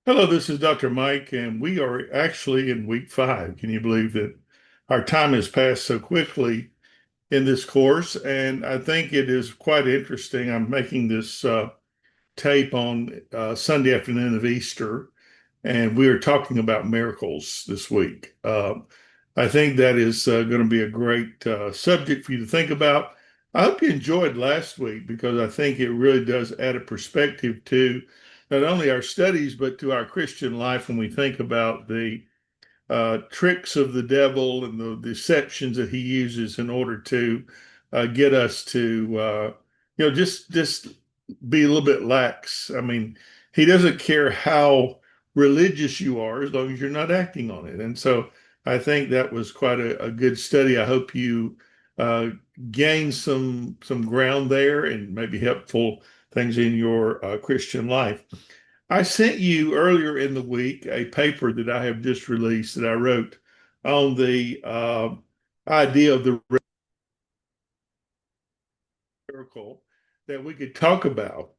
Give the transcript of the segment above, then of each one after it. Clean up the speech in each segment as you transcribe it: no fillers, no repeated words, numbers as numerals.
Hello, this is Dr. Mike, and we are actually in week 5. Can you believe that our time has passed so quickly in this course? And I think it is quite interesting. I'm making this tape on Sunday afternoon of Easter, and we are talking about miracles this week. I think that is going to be a great subject for you to think about. I hope you enjoyed last week because I think it really does add a perspective to not only our studies, but to our Christian life when we think about the tricks of the devil and the deceptions that he uses in order to get us to, just be a little bit lax. I mean, he doesn't care how religious you are as long as you're not acting on it. And so I think that was quite a good study. I hope you uh, gain some ground there and maybe helpful things in your Christian life. I sent you earlier in the week a paper that I have just released that I wrote on the idea of the miracle that we could talk about.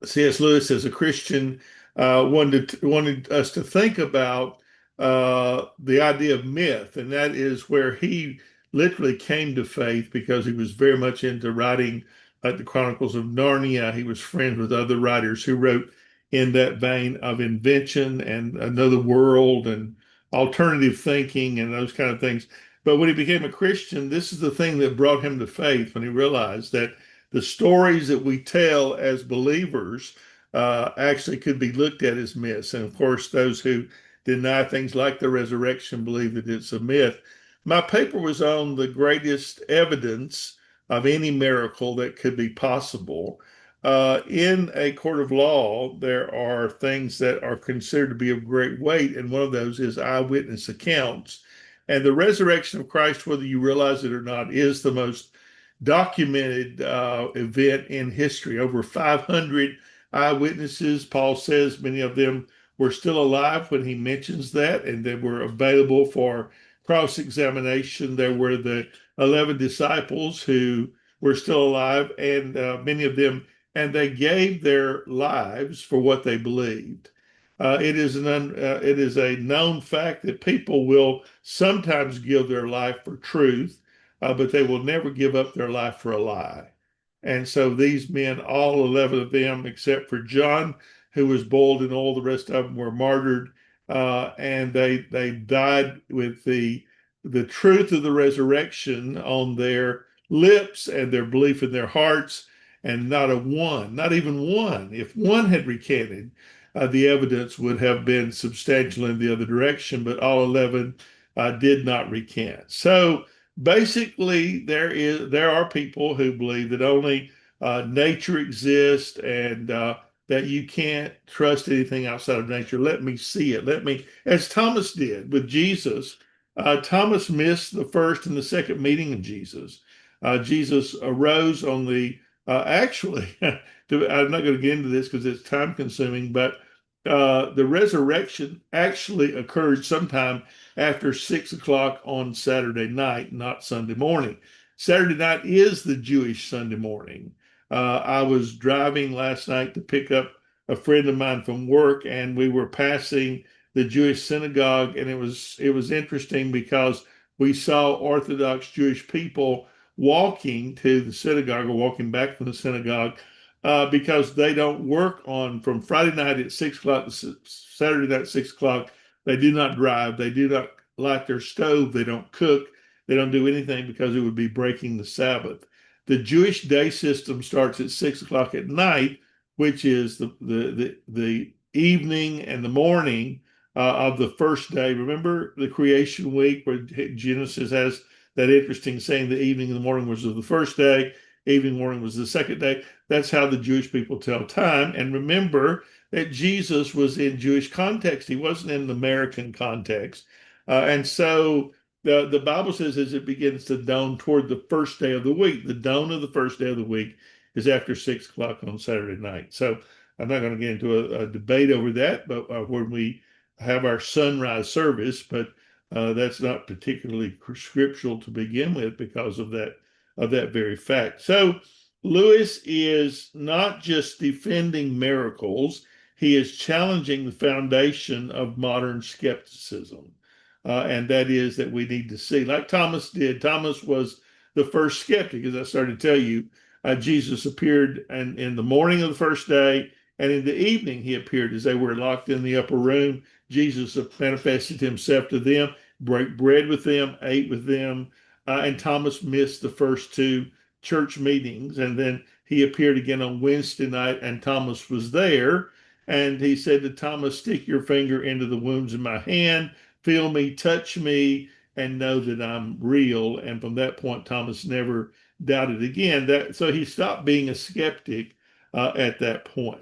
C.S. Lewis, as a Christian, wanted us to think about the idea of myth, and that is where he literally came to faith because he was very much into writing, like the Chronicles of Narnia. He was friends with other writers who wrote in that vein of invention and another world and alternative thinking and those kind of things. But when he became a Christian, this is the thing that brought him to faith when he realized that the stories that we tell as believers actually could be looked at as myths. And of course, those who deny things like the resurrection believe that it's a myth. My paper was on the greatest evidence of any miracle that could be possible. In a court of law, there are things that are considered to be of great weight, and one of those is eyewitness accounts. And the resurrection of Christ, whether you realize it or not, is the most documented event in history. Over 500 eyewitnesses. Paul says many of them were still alive when he mentions that, and they were available for cross examination. There were the 11 disciples who were still alive, and many of them, and they gave their lives for what they believed. It is a known fact that people will sometimes give their life for truth, but they will never give up their life for a lie. And so these men, all 11 of them, except for John, who was boiled in oil, the rest of them were martyred, and they died with the truth of the resurrection on their lips and their belief in their hearts, and not a one, not even one. If one had recanted, the evidence would have been substantial in the other direction, but all 11 did not recant. So basically, there are people who believe that only nature exists and that you can't trust anything outside of nature. Let me see it. Let me, as Thomas did with Jesus. Thomas missed the first and the second meeting of Jesus. Jesus arose on the actually. I'm not going to get into this because it's time consuming, but the resurrection actually occurred sometime after 6 o'clock on Saturday night, not Sunday morning. Saturday night is the Jewish Sunday morning. I was driving last night to pick up a friend of mine from work, and we were passing the Jewish synagogue, and it was interesting because we saw Orthodox Jewish people walking to the synagogue or walking back from the synagogue because they don't work on from Friday night at 6 o'clock to Saturday night at 6 o'clock. They do not drive. They do not light their stove. They don't cook. They don't do anything because it would be breaking the Sabbath. The Jewish day system starts at 6 o'clock at night, which is the evening and the morning of the first day. Remember the creation week where Genesis has that interesting saying the evening and the morning was of the first day, evening morning was the second day. That's how the Jewish people tell time. And remember that Jesus was in Jewish context. He wasn't in the American context. And so the Bible says as it begins to dawn toward the first day of the week, the dawn of the first day of the week is after 6 o'clock on Saturday night. So I'm not going to get into a debate over that, but when we have our sunrise service, but that's not particularly scriptural to begin with because of that very fact. So Lewis is not just defending miracles, he is challenging the foundation of modern skepticism. And that is that we need to see, like Thomas did. Thomas was the first skeptic, as I started to tell you. Jesus appeared in the morning of the first day, and in the evening he appeared as they were locked in the upper room. Jesus manifested himself to them, broke bread with them, ate with them, and Thomas missed the first two church meetings. And then he appeared again on Wednesday night, and Thomas was there. And he said to Thomas, "Stick your finger into the wounds in my hand, feel me, touch me, and know that I'm real." And from that point, Thomas never doubted again. So he stopped being a skeptic at that point.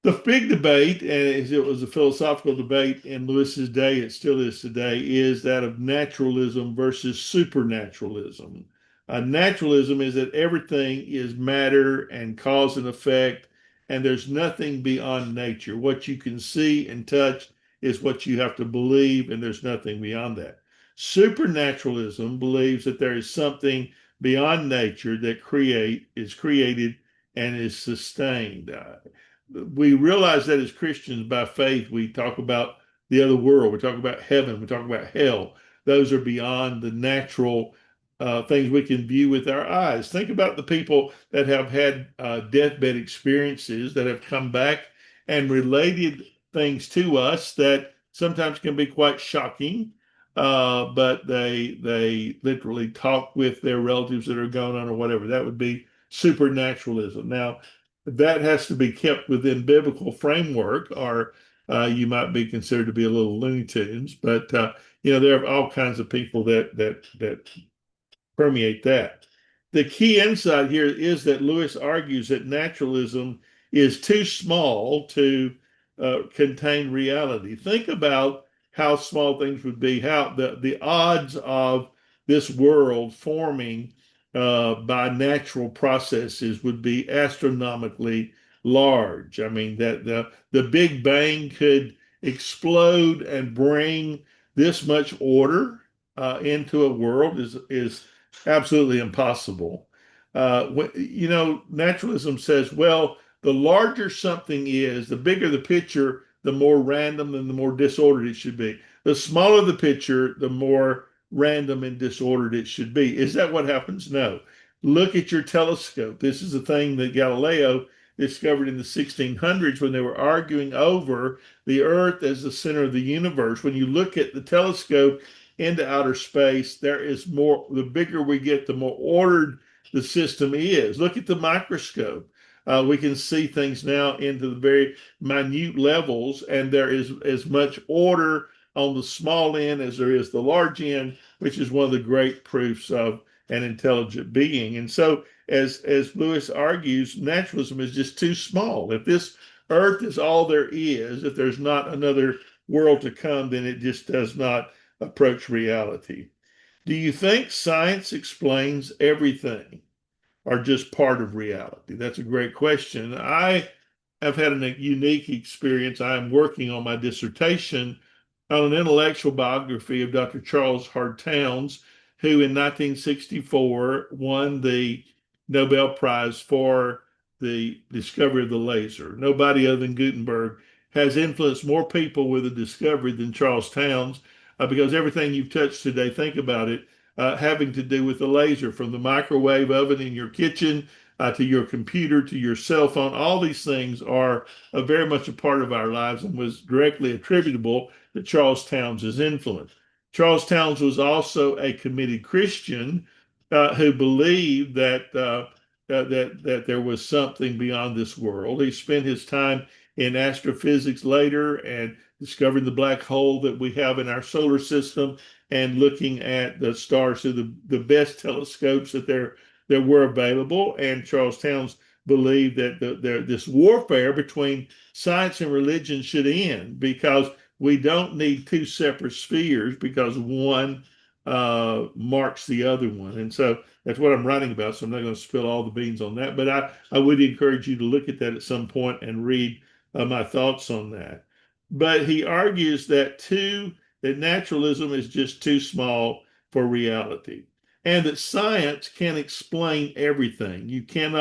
The big debate, and it was a philosophical debate in Lewis's day, it still is today, is that of naturalism versus supernaturalism. Naturalism is that everything is matter and cause and effect, and there's nothing beyond nature. What you can see and touch is what you have to believe, and there's nothing beyond that. Supernaturalism believes that there is something beyond nature that is created and is sustained. We realize that as Christians by faith, we talk about the other world, we talk about heaven, we talk about hell. Those are beyond the natural things we can view with our eyes. Think about the people that have had deathbed experiences that have come back and related things to us that sometimes can be quite shocking. But they literally talk with their relatives that are gone on or whatever. That would be supernaturalism. Now, that has to be kept within biblical framework, or you might be considered to be a little Looney Tunes. But there are all kinds of people that permeate that. The key insight here is that Lewis argues that naturalism is too small to contain reality. Think about how small things would be, how the odds of this world forming by natural processes would be astronomically large. I mean, that the Big Bang could explode and bring this much order into a world is absolutely impossible. Naturalism says, well, the larger something is, the bigger the picture, the more random and the more disordered it should be. The smaller the picture, the more random and disordered it should be. Is that what happens? No. Look at your telescope. This is a thing that Galileo discovered in the 1600s when they were arguing over the Earth as the center of the universe. When you look at the telescope into outer space, there is more, the bigger we get, the more ordered the system is. Look at the microscope. We can see things now into the very minute levels, and there is as much order on the small end as there is the large end, which is one of the great proofs of an intelligent being. And so, as Lewis argues, naturalism is just too small. If this earth is all there is, if there's not another world to come, then it just does not approach reality. Do you think science explains everything or just part of reality? That's a great question. I have had a unique experience. I am working on my dissertation on an intellectual biography of Dr. Charles Hart Towns, who in 1964 won the Nobel Prize for the discovery of the laser. Nobody other than Gutenberg has influenced more people with a discovery than Charles Towns, because everything you've touched today, think about it, having to do with the laser, from the microwave oven in your kitchen to your computer to your cell phone. All these things are very much a part of our lives and was directly attributable to Charles Towns' influence. Charles Towns was also a committed Christian who believed that there was something beyond this world. He spent his time in astrophysics later and discovering the black hole that we have in our solar system and looking at the stars through the best telescopes that there were available. And Charles Towns believed that this warfare between science and religion should end, because we don't need two separate spheres, because one marks the other one. And so that's what I'm writing about. So I'm not going to spill all the beans on that, but I would encourage you to look at that at some point and read my thoughts on that. But he argues that naturalism is just too small for reality, and that science can explain everything. You can't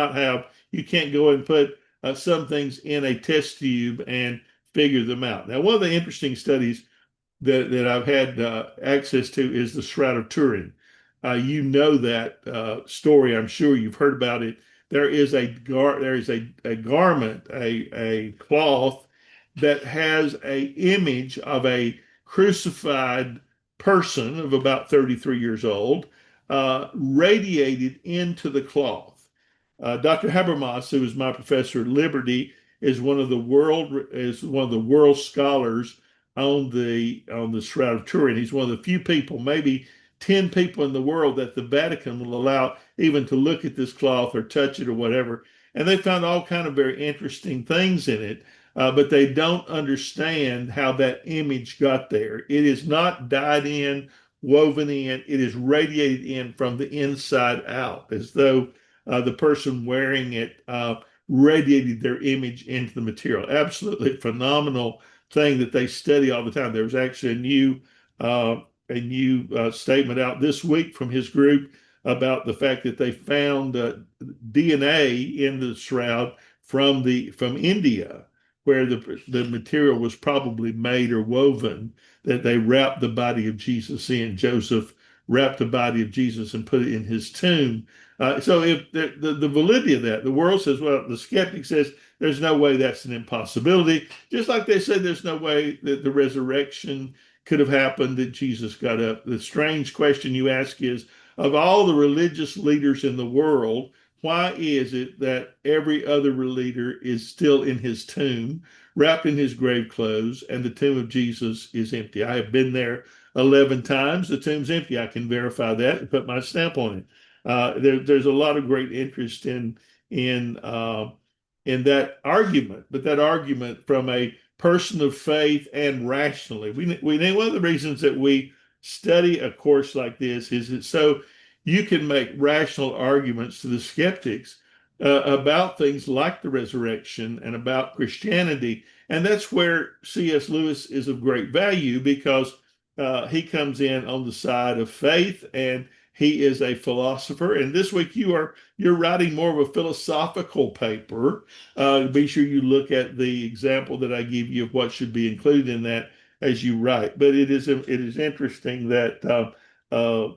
go and put some things in a test tube and figure them out. Now, one of the interesting studies that I've had access to is the Shroud of Turin. You know that story. I'm sure you've heard about it. There is a garment, a cloth that has a image of a crucified person of about 33 years old, radiated into the cloth. Dr. Habermas, who is my professor at Liberty, is one of the world scholars on the Shroud of Turin. He's one of the few people, maybe 10 people in the world, that the Vatican will allow even to look at this cloth or touch it or whatever. And they found all kind of very interesting things in it, but they don't understand how that image got there. It is not dyed in, woven in. It is radiated in from the inside out, as though the person wearing it radiated their image into the material. Absolutely phenomenal thing that they study all the time. There was actually a new statement out this week from his group about the fact that they found DNA in the shroud from India, where the material was probably made or woven. That they wrapped the body of Jesus in. Joseph wrapped the body of Jesus and put it in his tomb. So if the validity of that, the world says, well, the skeptic says there's no way that's an impossibility. Just like they said there's no way that the resurrection could have happened, that Jesus got up. The strange question you ask is, of all the religious leaders in the world, why is it that every other leader is still in his tomb, wrapped in his grave clothes, and the tomb of Jesus is empty? I have been there 11 times. The tomb's empty. I can verify that and put my stamp on it. There's a lot of great interest in in that argument, but that argument from a person of faith and rationally. We know one of the reasons that we study a course like this is that so you can make rational arguments to the skeptics about things like the resurrection and about Christianity. And that's where C.S. Lewis is of great value, because he comes in on the side of faith, and he is a philosopher. And this week you're writing more of a philosophical paper. Be sure you look at the example that I give you of what should be included in that as you write. But it is interesting that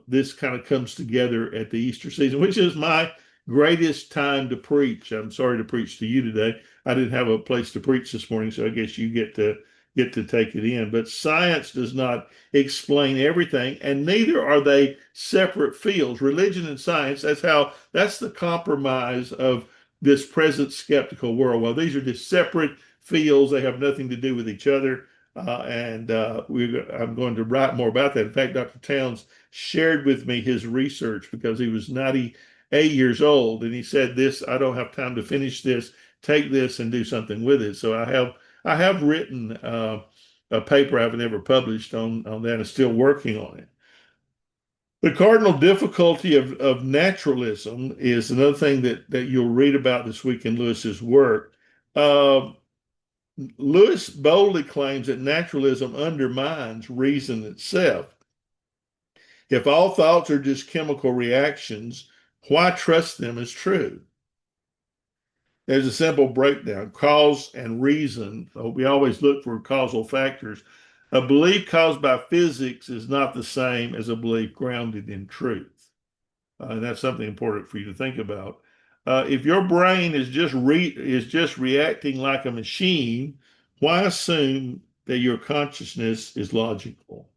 this kind of comes together at the Easter season, which is my greatest time to preach. I'm sorry to preach to you today. I didn't have a place to preach this morning, so I guess you get to take it in. But science does not explain everything, and neither are they separate fields. Religion and science, that's the compromise of this present skeptical world. Well, these are just separate fields. They have nothing to do with each other. I'm going to write more about that. In fact, Dr. Towns shared with me his research because he was 98 years old, and he said, "This, I don't have time to finish this. Take this and do something with it." So I have written a paper I've never published on that. I'm still working on it. The cardinal difficulty of naturalism is another thing that you'll read about this week in Lewis's work. Uh, Lewis boldly claims that naturalism undermines reason itself. If all thoughts are just chemical reactions, why trust them as true? There's a simple breakdown: cause and reason. We always look for causal factors. A belief caused by physics is not the same as a belief grounded in truth. And that's something important for you to think about. If your brain is just reacting like a machine, why assume that your consciousness is logical?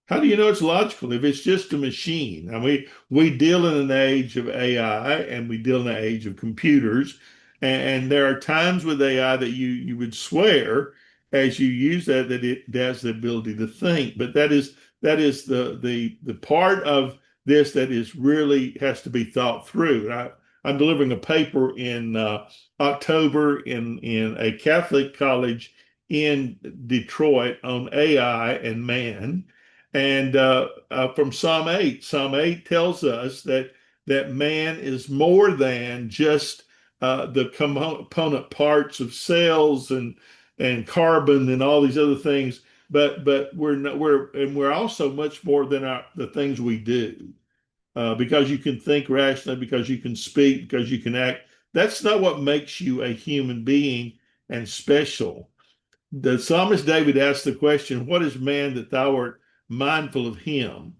How do you know it's logical if it's just a machine? I mean, we deal in an age of AI, and we deal in an age of computers. And there are times with AI that you would swear, as you use that it has the ability to think. But that is the part of this that is really has to be thought through. And I'm delivering a paper in October in a Catholic college in Detroit on AI and man. And from Psalm 8, Psalm 8 tells us that man is more than just the component parts of cells and carbon and all these other things, but we're also much more than the things we do, because you can think rationally, because you can speak, because you can act That's not what makes you a human being and special. The psalmist David asked the question, "What is man that thou art mindful of him?"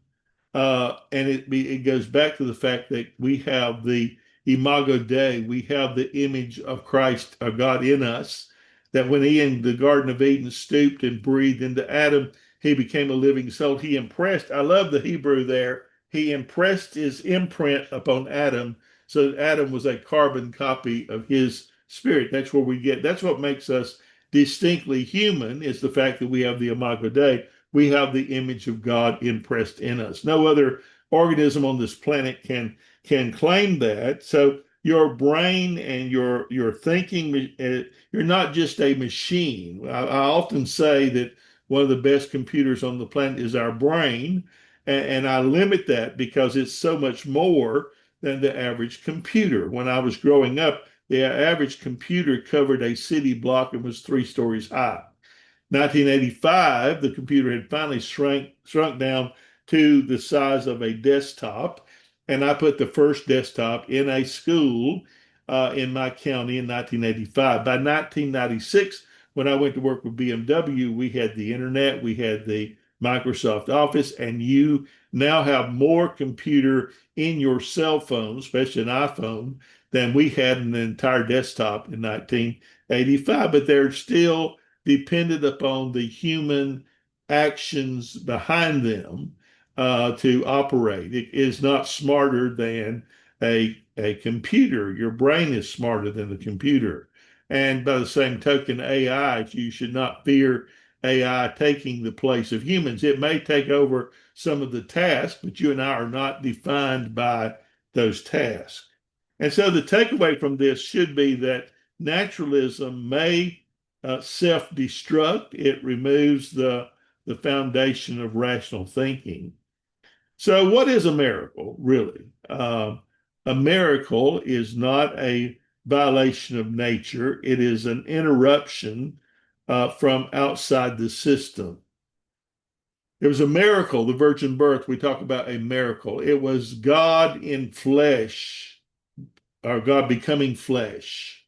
And it goes back to the fact that we have the imago Dei, we have the image of Christ, of God in us, that when he in the Garden of Eden stooped and breathed into Adam, he became a living soul. He impressed, I love the Hebrew there, he impressed his imprint upon Adam, so that Adam was a carbon copy of his spirit. That's where we get, that's what makes us distinctly human, is the fact that we have the imago Dei. We have the image of God impressed in us. No other organism on this planet can claim that. So your brain and your thinking, you're not just a machine. I often say that one of the best computers on the planet is our brain, and I limit that because it's so much more than the average computer. When I was growing up, the average computer covered a city block and was 3 stories high. 1985, the computer had finally shrunk down to the size of a desktop, and I put the first desktop in a school in my county in 1985. By 1996, when I went to work with BMW, we had the internet, we had the Microsoft Office, and you now have more computer in your cell phone, especially an iPhone, than we had in the entire desktop in 1985. But they're still depended upon the human actions behind them to operate. It is not smarter than a computer. Your brain is smarter than the computer. And by the same token, AI, you should not fear AI taking the place of humans. It may take over some of the tasks, but you and I are not defined by those tasks. And so the takeaway from this should be that naturalism may self-destruct. It removes the foundation of rational thinking. So, what is a miracle, really? A miracle is not a violation of nature, it is an interruption from outside the system. It was a miracle, the virgin birth. We talk about a miracle. It was God in flesh, or God becoming flesh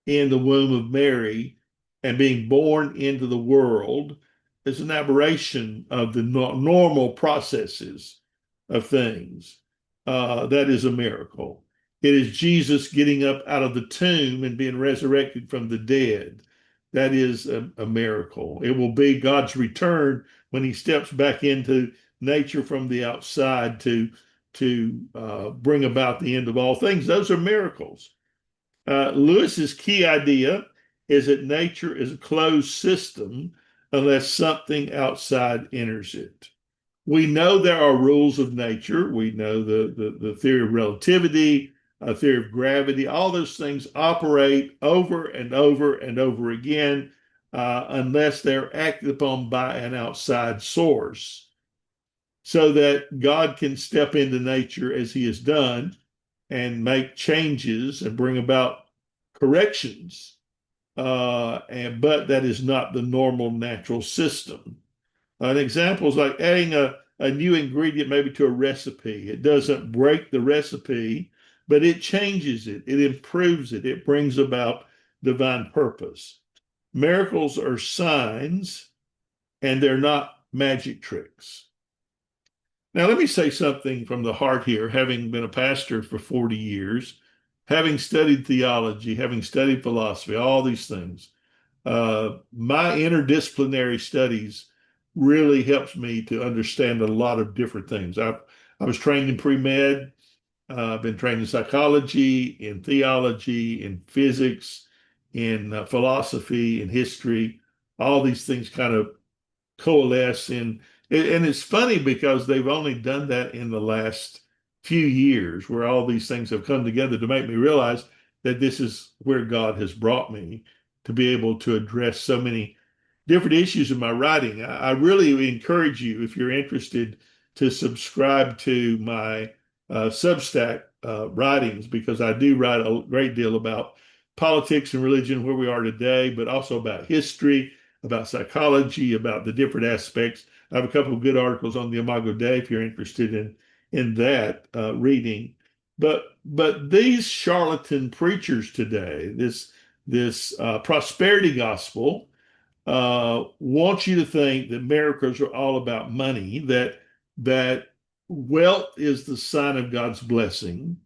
in the womb of Mary and being born into the world is an aberration of the normal processes of things. That is a miracle. It is Jesus getting up out of the tomb and being resurrected from the dead. That is a miracle. It will be God's return when he steps back into nature from the outside to bring about the end of all things. Those are miracles. Lewis's key idea is that nature is a closed system unless something outside enters it. We know there are rules of nature. We know the theory of relativity, a theory of gravity. All those things operate over and over and over again unless they're acted upon by an outside source, so that God can step into nature as he has done and make changes and bring about corrections. But that is not the normal natural system. An example is like adding a new ingredient maybe to a recipe. It doesn't break the recipe, but it changes it, it improves it, it brings about divine purpose. Miracles are signs, and they're not magic tricks. Now, let me say something from the heart here, having been a pastor for 40 years, having studied theology, having studied philosophy, all these things. My interdisciplinary studies really helps me to understand a lot of different things. I was trained in pre-med. I've been trained in psychology, in theology, in physics, in philosophy, in history. All these things kind of coalesce in, and it's funny because they've only done that in the last few years, where all these things have come together to make me realize that this is where God has brought me to be able to address so many different issues in my writing. I really encourage you, if you're interested, to subscribe to my Substack writings, because I do write a great deal about politics and religion, where we are today, but also about history, about psychology, about the different aspects. I have a couple of good articles on the Imago Dei if you're interested in that reading. But these charlatan preachers today, this prosperity gospel, wants you to think that miracles are all about money, that wealth is the sign of God's blessing,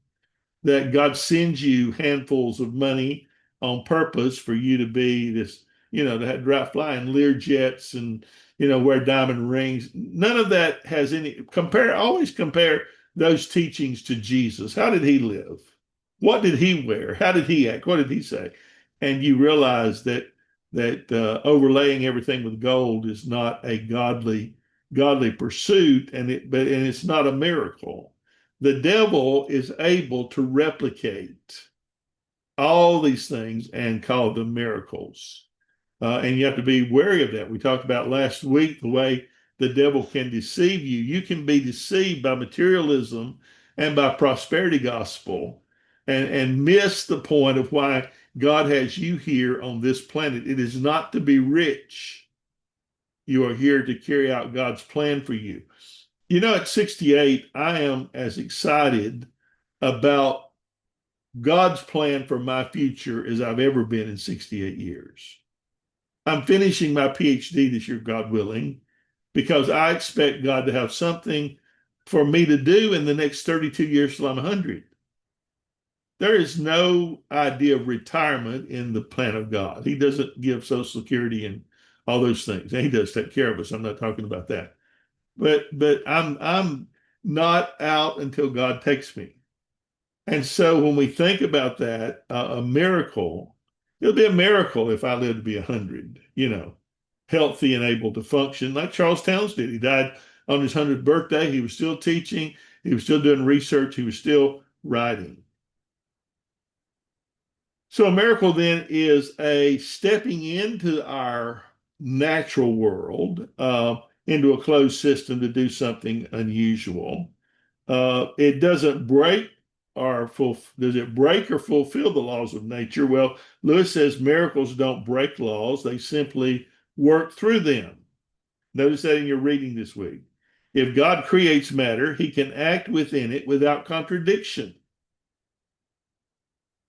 that God sends you handfuls of money on purpose for you to be this, to have drive flying Lear jets and wear diamond rings. None of that has any always compare those teachings to Jesus. How did he live? What did he wear? How did he act? What did he say? And you realize that overlaying everything with gold is not a godly pursuit, and it's not a miracle. The devil is able to replicate all these things and call them miracles. And you have to be wary of that. We talked about last week the way the devil can deceive you. You can be deceived by materialism and by prosperity gospel and miss the point of why God has you here on this planet. It is not to be rich. You are here to carry out God's plan for you. At 68, I am as excited about God's plan for my future as I've ever been in 68 years. I'm finishing my PhD this year, God willing, because I expect God to have something for me to do in the next 32 years till I'm 100. There is no idea of retirement in the plan of God. He doesn't give Social Security and all those things. And he does take care of us. I'm not talking about that. But I'm not out until God takes me. And so when we think about that, a miracle, it'll be a miracle if I live to be 100, healthy and able to function like Charles Towns did. He died on his 100th birthday. He was still teaching. He was still doing research. He was still writing. So a miracle then is a stepping into our natural world, into a closed system to do something unusual. It doesn't break does it break or fulfill the laws of nature? Well, Lewis says miracles don't break laws, they simply work through them. Notice that in your reading this week. If God creates matter, he can act within it without contradiction.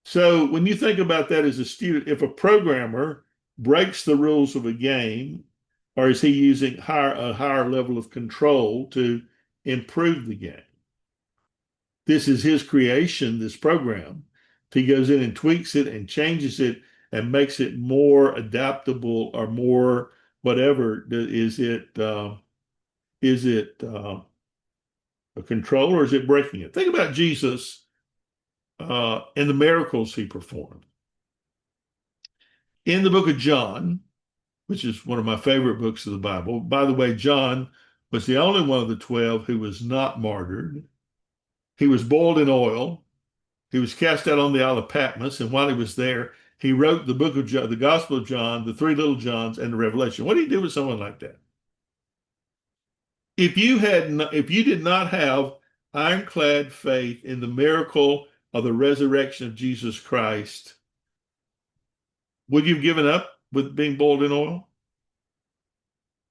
So when you think about that as a student, if a programmer breaks the rules of a game, or is he using a higher level of control to improve the game? This is his creation, this program. If he goes in and tweaks it and changes it and makes it more adaptable or more whatever, is it a control or is it breaking it? Think about Jesus and the miracles he performed. In the book of John, which is one of my favorite books of the Bible. By the way, John was the only one of the 12 who was not martyred. He was boiled in oil. He was cast out on the Isle of Patmos, and while he was there, he wrote the book of John, the Gospel of John, the three little Johns, and the Revelation. What do you do with someone like that? If you did not have ironclad faith in the miracle of the resurrection of Jesus Christ, would you have given up with being boiled in oil?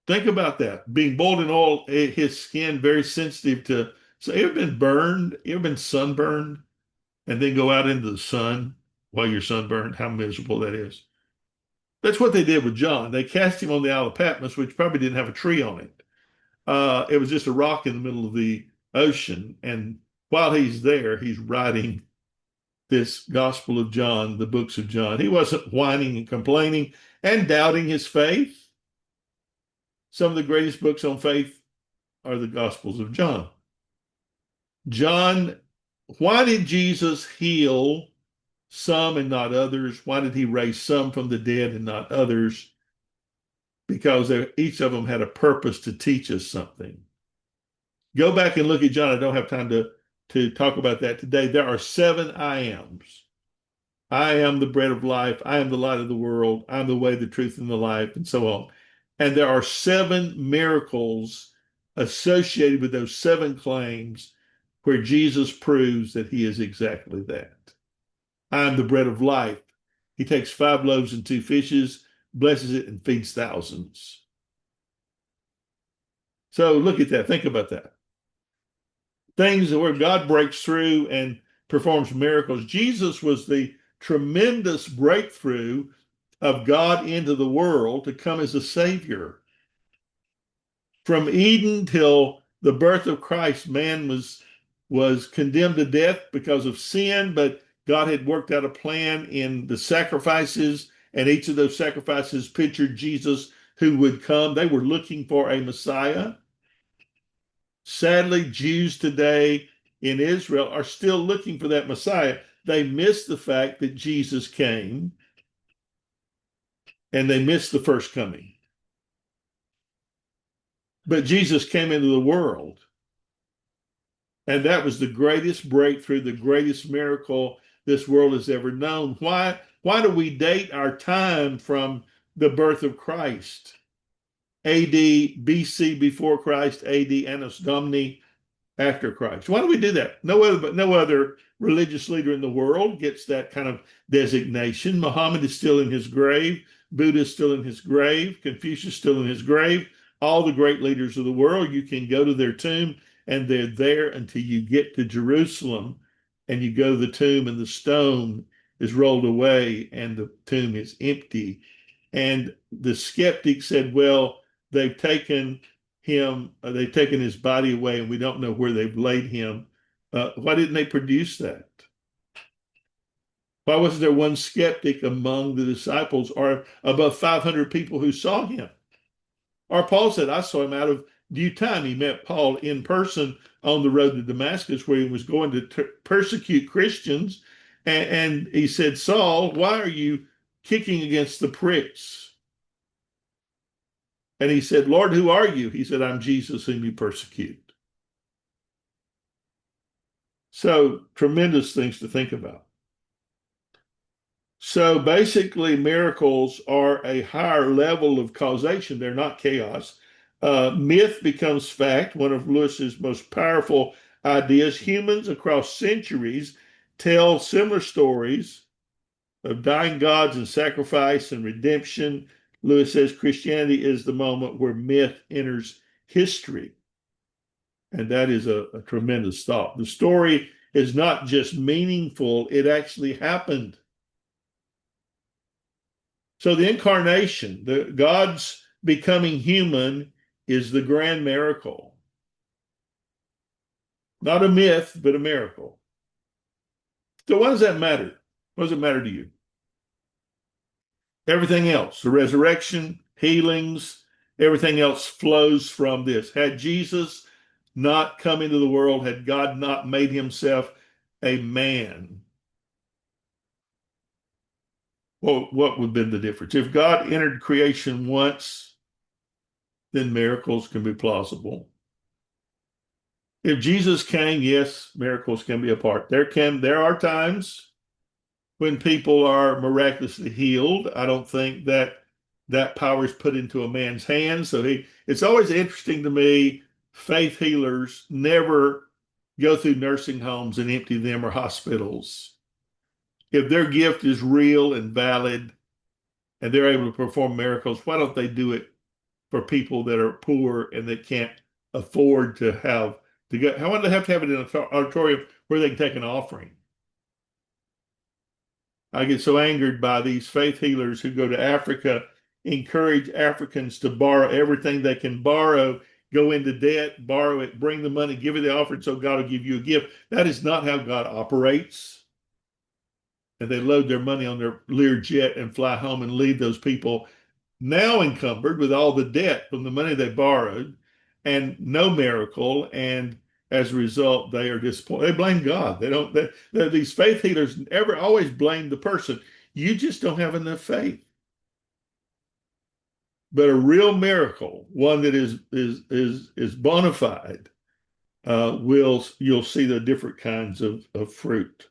Think about that. Being boiled in oil, his skin very sensitive to. So you ever been burned? You ever been sunburned? And then go out into the sun while you're sunburned? How miserable that is. That's what they did with John. They cast him on the Isle of Patmos, which probably didn't have a tree on it. It was just a rock in the middle of the ocean. And while he's there, he's writing this Gospel of John, the books of John. He wasn't whining and complaining and doubting his faith. Some of the greatest books on faith are the Gospels of John. Why did Jesus heal some and not others? Why did he raise some from the dead and not others? Because each of them had a purpose to teach us something. Go back and look at John. I don't have time to talk about that today. There are 7 I ams. I am the bread of life. I am the light of the world. I'm the way, the truth, and the life, and so on. And there are 7 miracles associated with those 7 claims where Jesus proves that he is exactly that. I am the bread of life. He takes 5 loaves and 2 fishes, blesses it, and feeds thousands. So look at that. Think about that. Things where God breaks through and performs miracles. Jesus was the tremendous breakthrough of God into the world to come as a savior. From Eden till the birth of Christ, man was condemned to death because of sin, but God had worked out a plan in the sacrifices, and each of those sacrifices pictured Jesus who would come. They were looking for a Messiah. Sadly, Jews today in Israel are still looking for that Messiah. They miss the fact that Jesus came, and they miss the first coming. But Jesus came into the world, and that was the greatest breakthrough, the greatest miracle this world has ever known. Why do we date our time from the birth of Christ? AD, BC before Christ, AD, Annos Domini after Christ. Why do we do that? No other religious leader in the world gets that kind of designation. Muhammad is still in his grave. Buddha is still in his grave. Confucius is still in his grave. All the great leaders of the world, you can go to their tomb and they're there until you get to Jerusalem, and you go to the tomb and the stone is rolled away and the tomb is empty. And the skeptic said, well, they've taken they've taken his body away and we don't know where they've laid him. Why didn't they produce that? Why wasn't there one skeptic among the disciples or above 500 people who saw him? Or Paul said, I saw him out of due time. He met Paul in person on the road to Damascus where he was going to persecute Christians. And he said, Saul, why are you kicking against the pricks? And he said, Lord, who are you? He said, I'm Jesus whom you persecute. So tremendous things to think about. So basically, miracles are a higher level of causation. They're not chaos. Myth becomes fact, one of Lewis's most powerful ideas. Humans across centuries tell similar stories of dying gods and sacrifice and redemption. Lewis says Christianity is the moment where myth enters history. And that is a tremendous thought. The story is not just meaningful, it actually happened. So the incarnation, the God's becoming human, is the grand miracle. Not a myth, but a miracle. So what does that matter? What does it matter to you? Everything else, the resurrection, healings, everything else flows from this. Had Jesus not come into the world, had God not made himself a man, well, what would have been the difference? If God entered creation once, then miracles can be plausible. If Jesus came, yes, miracles can be a part. There are times when people are miraculously healed. I don't think that power is put into a man's hands. So it's always interesting to me, faith healers never go through nursing homes and empty them or hospitals. If their gift is real and valid and they're able to perform miracles, why don't they do it for people that are poor and that can't afford to have to go? How would they have to have it in an auditorium where they can take an offering? I get so angered by these faith healers who go to Africa, encourage Africans to borrow everything they can borrow, go into debt, borrow it, bring the money, give it the offering so God will give you a gift. That is not how God operates. And they load their money on their Learjet and fly home and leave those people now encumbered with all the debt from the money they borrowed and no miracle. And as a result, they are disappointed. They blame God. These faith healers always blame the person. You just don't have enough faith. But a real miracle, one that is bona fide, you'll see the different kinds of fruit.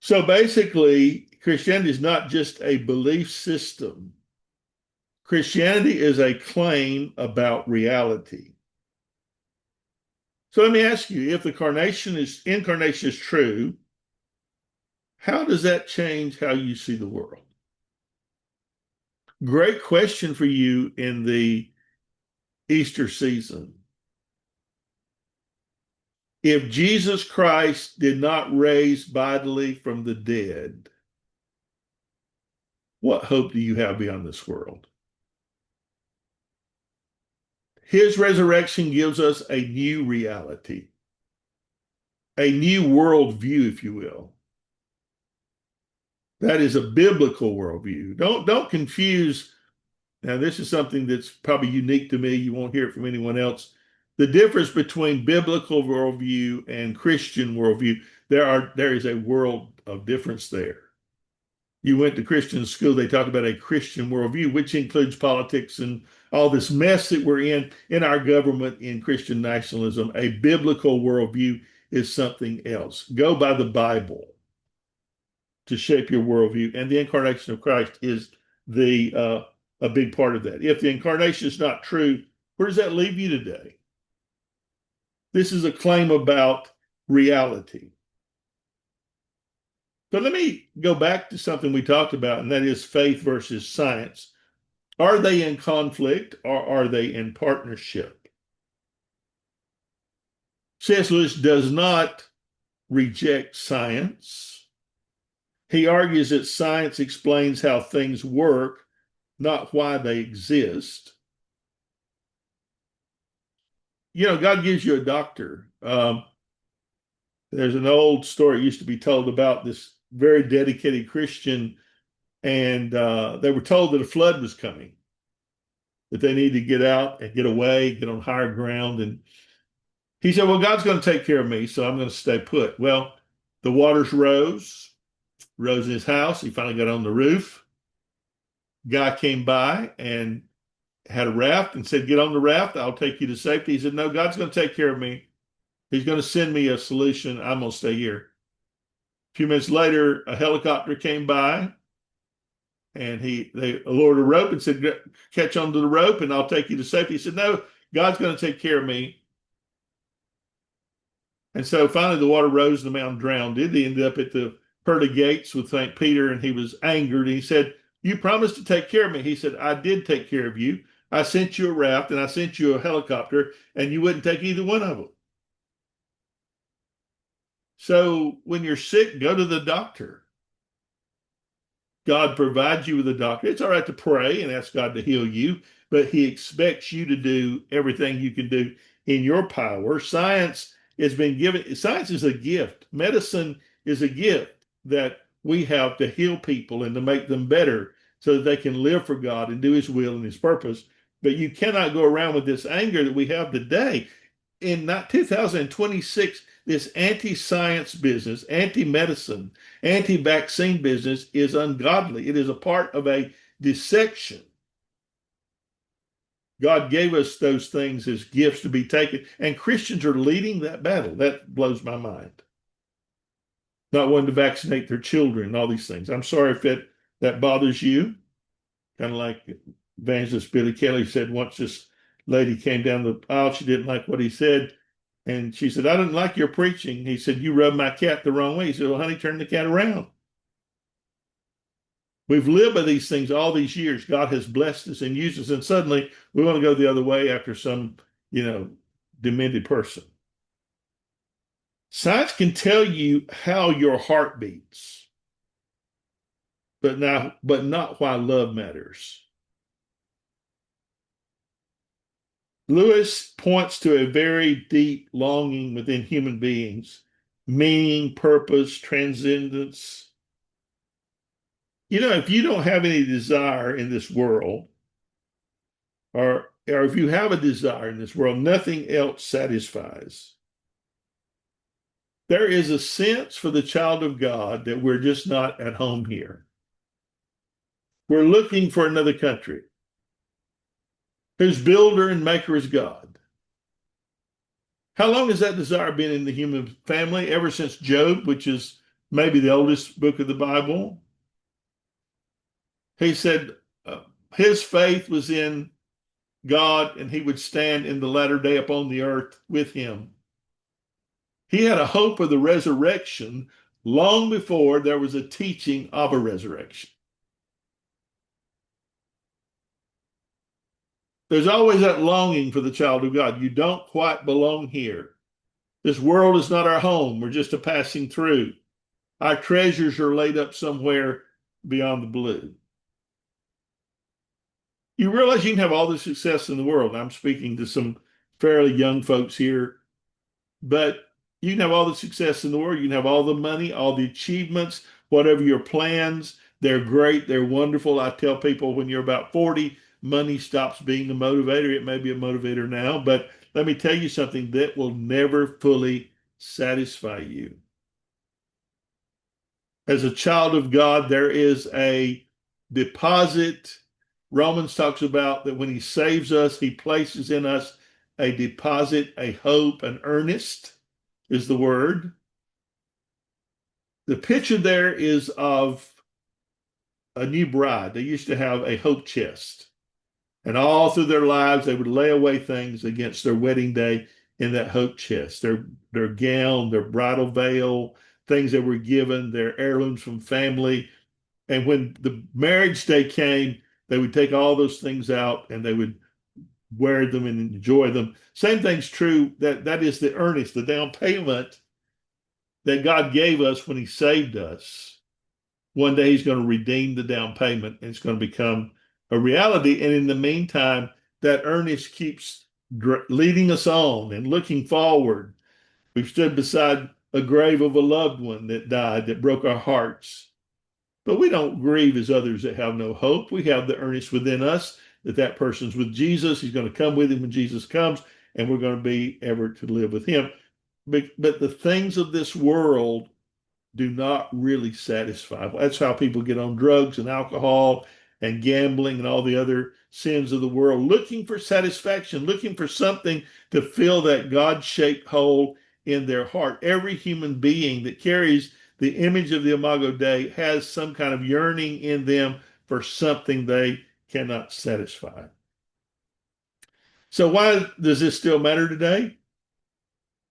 So basically, Christianity is not just a belief system. Christianity is a claim about reality. So let me ask you, if the incarnation is true, how does that change how you see the world? Great question for you in the Easter season. If Jesus Christ did not raise bodily from the dead, what hope do you have beyond this world? His resurrection gives us a new reality, a new worldview, if you will. That is a biblical worldview. Don't confuse. Now, this is something that's probably unique to me. You won't hear it from anyone else. The difference between biblical worldview and Christian worldview, there is a world of difference there. You went to Christian school, they talk about a Christian worldview, which includes politics and all this mess that we're in our government, in Christian nationalism. A biblical worldview is something else. Go by the Bible to shape your worldview, and the incarnation of Christ is the a big part of that. If the incarnation is not true, where does that leave you today? This is a claim about reality. But let me go back to something we talked about, and that is faith versus science. Are they in conflict or are they in partnership? C.S. Lewis does not reject science. He argues that science explains how things work, not why they exist. You know, God gives you a doctor. There's an old story that used to be told about this very dedicated Christian, and they were told that a flood was coming, that they needed to get out and get away, get on higher ground. And he said, well, God's going to take care of me, so I'm going to stay put. Well, the waters rose in his house. He finally got on the roof. Guy came by and had a raft and said, get on the raft. I'll take you to safety. He said, no, God's going to take care of me. He's going to send me a solution. I'm going to stay here. A few minutes later, a helicopter came by and they lowered a rope and said, catch onto the rope and I'll take you to safety. He said, no, God's going to take care of me. And so finally the water rose and the man drowned. He ended up at the pearly gates with St. Peter, and he was angered. And he said, you promised to take care of me. He said, I did take care of you. I sent you a raft and I sent you a helicopter, and you wouldn't take either one of them. So when you're sick, go to the doctor. God provides you with a doctor. It's all right to pray and ask God to heal you, but he expects you to do everything you can do in your power. Science has been given. Science is a gift. Medicine is a gift that we have to heal people and to make them better so that they can live for God and do his will and his purpose. But you cannot go around with this anger that we have today. In 2026, this anti-science business, anti-medicine, anti-vaccine business is ungodly. It is a part of a dissection. God gave us those things as gifts to be taken, and Christians are leading that battle. That blows my mind. Not wanting to vaccinate their children and all these things. I'm sorry if that bothers you. Kind of like Evangelist Billy Kelly said once, this lady came down the aisle. She didn't like what he said. And she said, I didn't like your preaching. He said, you rubbed my cat the wrong way. He said, well, honey, turn the cat around. We've lived by these things all these years. God has blessed us and used us. And suddenly we want to go the other way after some, demented person. Science can tell you how your heart beats, but not why love matters. Lewis points to a very deep longing within human beings, meaning, purpose, transcendence. If you don't have any desire in this world, or if you have a desire in this world, nothing else satisfies. There is a sense for the child of God that we're just not at home here. We're looking for another country whose builder and maker is God. How long has that desire been in the human family? Ever since Job, which is maybe the oldest book of the Bible. He said his faith was in God and he would stand in the latter day upon the earth with him. He had a hope of the resurrection long before there was a teaching of a resurrection. There's always that longing for the child of God. You don't quite belong here. This world is not our home. We're just a passing through. Our treasures are laid up somewhere beyond the blue. You realize you can have all the success in the world. I'm speaking to some fairly young folks here, but you can have all the success in the world. You can have all the money, all the achievements, whatever your plans. They're great. They're wonderful. I tell people when you're about 40, money stops being the motivator. It may be a motivator now, but let me tell you something that will never fully satisfy you. As a child of God, there is a deposit. Romans talks about that when he saves us, he places in us a deposit, a hope, an earnest is the word. The picture there is of a new bride. They used to have a hope chest. And all through their lives, they would lay away things against their wedding day in that hope chest. Their gown, their bridal veil, things that were given, their heirlooms from family. And when the marriage day came, they would take all those things out and they would wear them and enjoy them. Same thing's true. That is the earnest, the down payment that God gave us when he saved us. One day he's going to redeem the down payment and it's going to become a reality. And in the meantime, that earnest keeps leading us on and looking forward. We've stood beside a grave of a loved one that died, that broke our hearts. But we don't grieve as others that have no hope. We have the earnest within us that that person's with Jesus. He's going to come with him when Jesus comes, and we're going to be ever to live with him. But the things of this world do not really satisfy. That's how people get on drugs and alcohol and gambling and all the other sins of the world, looking for satisfaction, looking for something to fill that God-shaped hole in their heart. Every human being that carries the image of the Imago Dei has some kind of yearning in them for something they cannot satisfy. So why does this still matter today?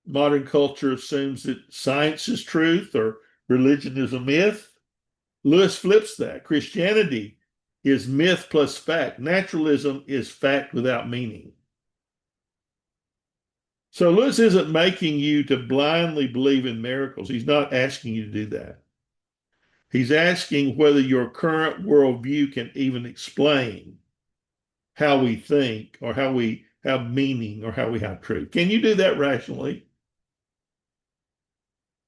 Modern culture assumes that science is truth or religion is a myth. Lewis flips that. Christianity is myth plus fact. Naturalism is fact without meaning. So Lewis isn't making you to blindly believe in miracles. He's not asking you to do that. He's asking whether your current worldview can even explain how we think or how we have meaning or how we have truth. Can you do that rationally?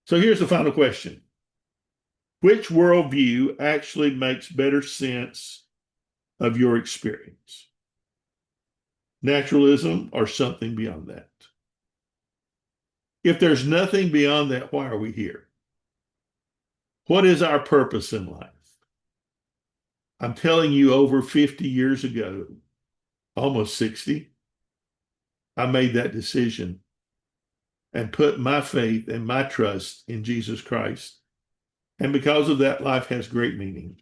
So here's the final question. Which worldview actually makes better sense of your experience? Naturalism or something beyond that? If there's nothing beyond that, why are we here? What is our purpose in life? I'm telling you, over 50 years ago, almost 60, I made that decision and put my faith and my trust in Jesus Christ. And because of that, life has great meaning.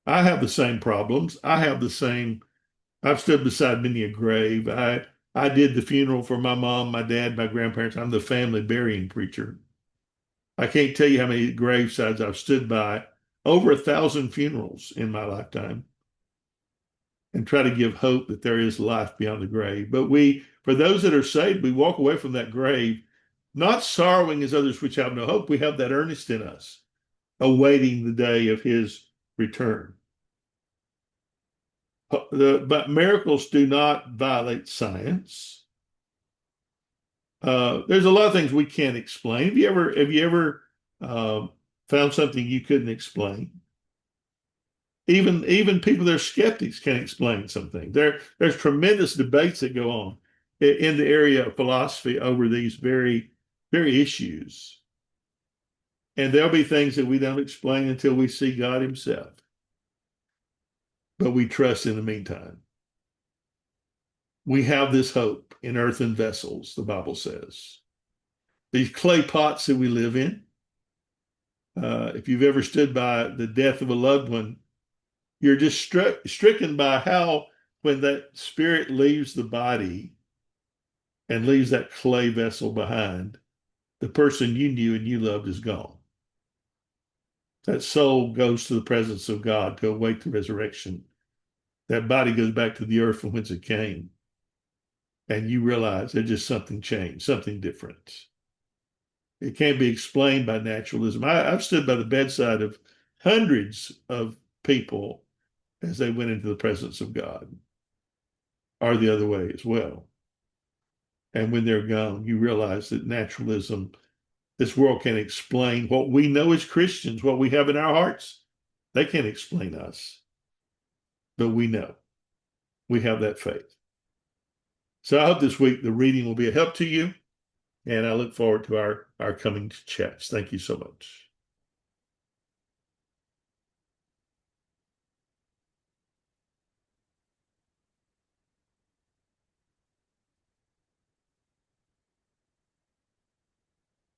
I have the same problems. I've stood beside many a grave. I did the funeral for my mom, my dad, my grandparents. I'm the family burying preacher. I can't tell you how many gravesides I've stood by, over 1,000 funerals in my lifetime, and try to give hope that there is life beyond the grave. But for those that are saved, we walk away from that grave, not sorrowing as others which have no hope. We have that earnest in us, awaiting the day of his return. But miracles do not violate science. There's a lot of things we can't explain. Have you ever found something you couldn't explain? Even people that are skeptics can't explain something. There's tremendous debates that go on in the area of philosophy over these very issues. And there'll be things that we don't explain until we see God himself. But we trust in the meantime. We have this hope in earthen vessels, the Bible says. These clay pots that we live in. If you've ever stood by the death of a loved one, you're just stricken by how, when that spirit leaves the body and leaves that clay vessel behind, the person you knew and you loved is gone. That soul goes to the presence of God to await the resurrection. That body goes back to the earth from whence it came. and you realize that just something changed, something different. It can't be explained by naturalism. I've stood by the bedside of hundreds of people as they went into the presence of God, or the other way as well. And when they're gone, you realize that naturalism, this world can't explain what we know as Christians, what we have in our hearts. They can't explain us, but we know. We have that faith. So I hope this week the reading will be a help to you, and I look forward to our coming chats. Thank you so much.